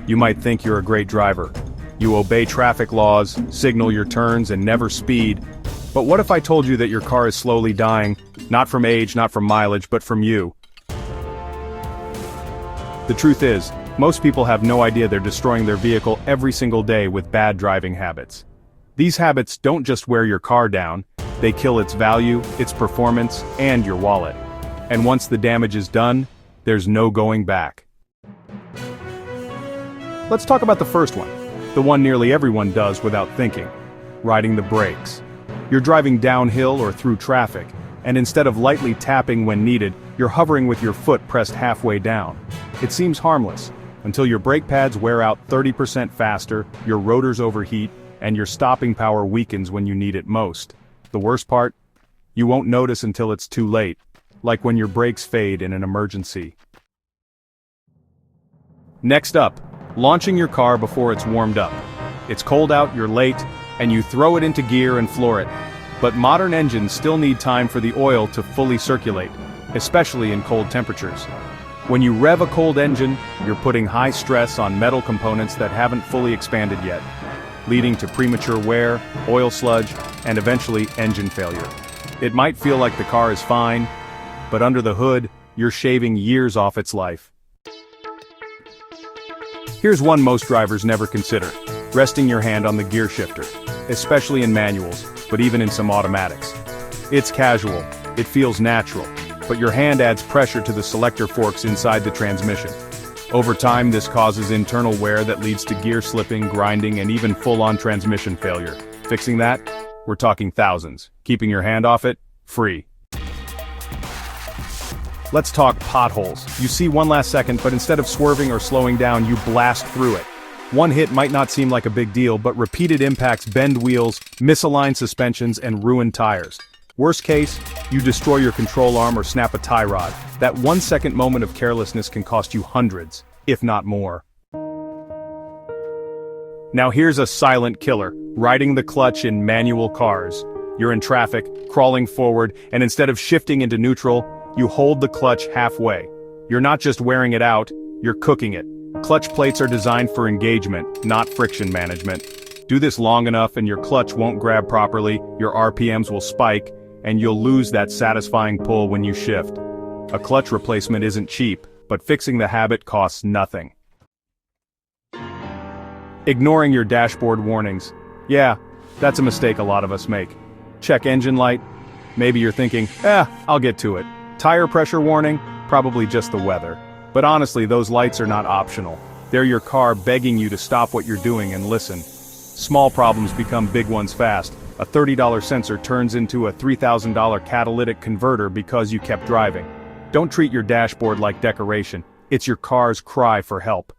You might think you're a great driver. You obey traffic laws, signal your turns, and never speed. But what if I told you that your car is slowly dying, not from age, not from mileage, but from you? The truth is, most people have no idea they're destroying their vehicle every single day with bad driving habits. These habits don't just wear your car down, they kill its value, its performance, and your wallet. And once the damage is done, there's no going back. Let's talk about the first one, the one nearly everyone does without thinking: riding the brakes. You're driving downhill or through traffic, and instead of lightly tapping when needed, you're hovering with your foot pressed halfway down. It seems harmless, until your brake pads wear out 30% faster, your rotors overheat, and your stopping power weakens when you need it most. The worst part? You won't notice until it's too late, like when your brakes fade in an emergency. Next up, launching your car before it's warmed up. It's cold out, you're late, and you throw it into gear and floor it. But modern engines still need time for the oil to fully circulate, especially in cold temperatures. When you rev a cold engine, you're putting high stress on metal components that haven't fully expanded yet, leading to premature wear, oil sludge, and eventually engine failure. It might feel like the car is fine, but under the hood, you're shaving years off its life. Here's one most drivers never consider: resting your hand on the gear shifter, especially in manuals, but even in some automatics. It's casual, it feels natural, but your hand adds pressure to the selector forks inside the transmission. Over time, this causes internal wear that leads to gear slipping, grinding, and even full-on transmission failure. Fixing that? We're talking thousands. Keeping your hand off it? Free. Let's talk potholes. You see one last second, but instead of swerving or slowing down, you blast through it. One hit might not seem like a big deal, but repeated impacts bend wheels, misalign suspensions, and ruin tires. Worst case, you destroy your control arm or snap a tie rod. That 1 second moment of carelessness can cost you hundreds, if not more. Now here's a silent killer: riding the clutch in manual cars. You're in traffic, crawling forward, and instead of shifting into neutral, you hold the clutch halfway. You're not just wearing it out, you're cooking it. Clutch plates are designed for engagement, not friction management. Do this long enough and your clutch won't grab properly, your RPMs will spike, and you'll lose that satisfying pull when you shift. A clutch replacement isn't cheap, but fixing the habit costs nothing. Ignoring your dashboard warnings. Yeah, that's a mistake a lot of us make. Check engine light. Maybe you're thinking, I'll get to it. Tire pressure warning? Probably just the weather. But honestly, those lights are not optional. They're your car begging you to stop what you're doing and listen. Small problems become big ones fast. A $30 sensor turns into a $3,000 catalytic converter because you kept driving. Don't treat your dashboard like decoration. It's your car's cry for help.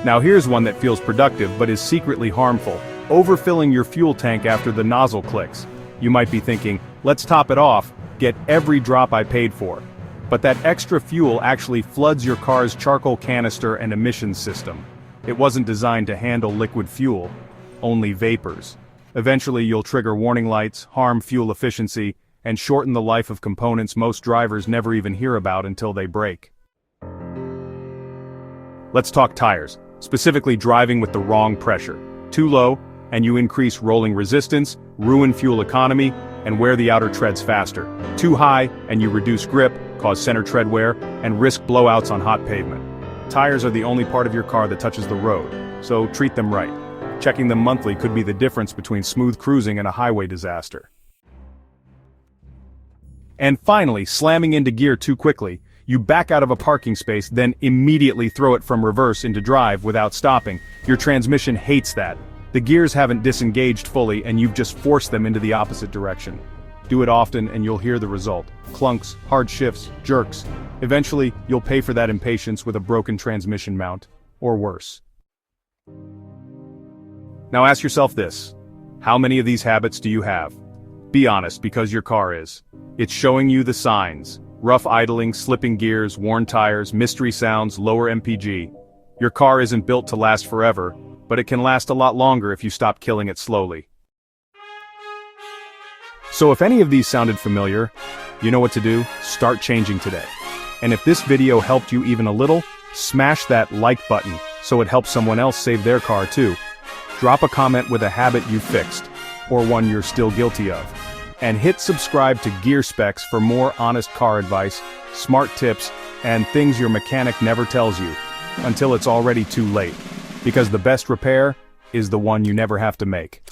Now here's one that feels productive but is secretly harmful: overfilling your fuel tank after the nozzle clicks. You might be thinking, let's top it off, get every drop I paid for. But that extra fuel actually floods your car's charcoal canister and emissions system. It wasn't designed to handle liquid fuel, only vapors. Eventually you'll trigger warning lights, harm fuel efficiency, and shorten the life of components most drivers never even hear about until they break. Let's talk tires, specifically driving with the wrong pressure. Too low, and you increase rolling resistance, ruin fuel economy, and wear the outer treads faster. Too high, and you reduce grip, cause center tread wear, and risk blowouts on hot pavement. Tires are the only part of your car that touches the road, so treat them right. Checking them monthly could be the difference between smooth cruising and a highway disaster. And finally, slamming into gear too quickly. You back out of a parking space, then immediately throw it from reverse into drive without stopping. Your transmission hates that. The gears haven't disengaged fully, and you've just forced them into the opposite direction. Do it often and you'll hear the result: clunks, hard shifts, jerks. Eventually, you'll pay for that impatience with a broken transmission mount, or worse. Now ask yourself this: how many of these habits do you have? Be honest, because your car is. It's showing you the signs: rough idling, slipping gears, worn tires, mystery sounds, lower MPG. Your car isn't built to last forever, but it can last a lot longer if you stop killing it slowly. So if any of these sounded familiar, you know what to do. Start changing today. And if this video helped you even a little, Smash that like button so it helps someone else save their car too. Drop a comment with a habit you fixed, or one you're still guilty of. And hit subscribe to Gear Specs for more honest car advice, smart tips, and things your mechanic never tells you, until it's already too late. Because the best repair is the one you never have to make.